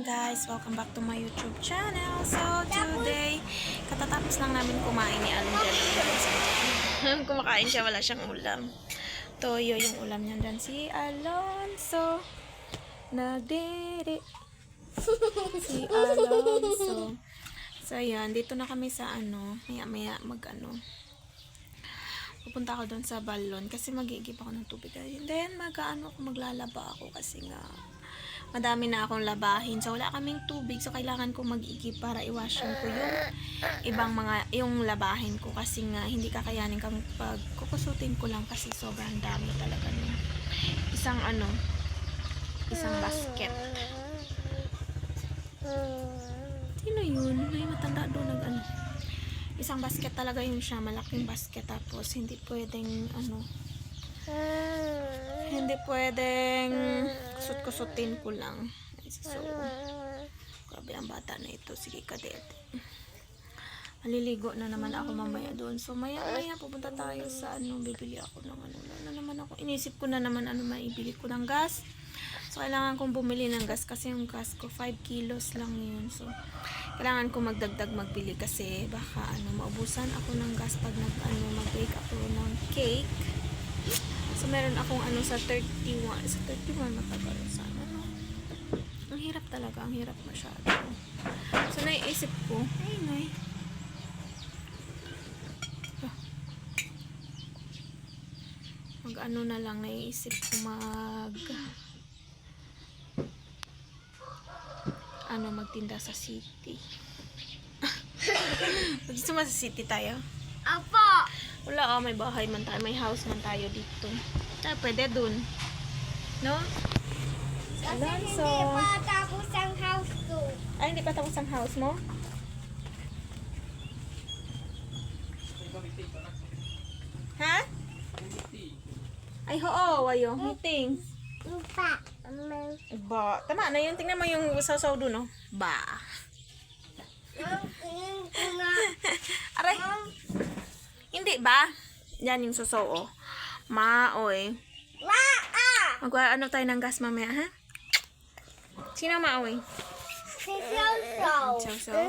guys, welcome back to my YouTube channel. So today, katatapos lang namin kumain ni Alon. Kumakain siya, wala siyang ulam. Toyo yung ulam niya dyan. Si Alonso nagdiri. Si Alonso. So ayan, dito na kami sa maya pupunta ako doon sa balon kasi mag-iigib ako ng tubig. And then maglalaba ako kasi nga madami na akong labahin. So wala kaming tubig, so kailangan ko mag-igib para i-washing ko yung yung labahin ko kasi nga hindi kakayanin kang pagkukusutin ko lang kasi sobrang dami talaga niya. Isang basket. Sino yun? May matanda doon isang basket talaga yun siya, malaking basket, tapos hindi pwedeng kusut-kusutin ko lang. So grabe ang bata na ito. Sige kadete, maliligo na naman ako mamaya doon. So maya pupunta tayo sa bibili ako ng inisip ko na naman maibili ko ng gas. So kailangan kong bumili ng gas kasi yung gas ko 5 kilos lang yun. So kailangan ko magbili kasi baka maubusan ako ng gas pag mag-bake ako ng cake. So meron akong sa 31 matagal sana. Ang hirap talaga, ang hirap masyado. So naiisip ko, na lang, naiisip ko magtinda sa city. Gusto mo sa city tayo? Apo! Wala may bahay man tayo, may house man tayo dito. Pwede dun. No? Kasi hindi pa tapos ang house ko. Ay, hindi pa tapos ang house mo? Ha? Ay, oo, wayo. Meeting. Lupa. Ba, tama na yun. Tingnan mo yung sasaw doon, no? Ba. Aray. Hindi ba? Yan yung sasaw, oh. Maoy. Tayo ng gas mamaya, ha? Sino maoy? Si Chow. Chow.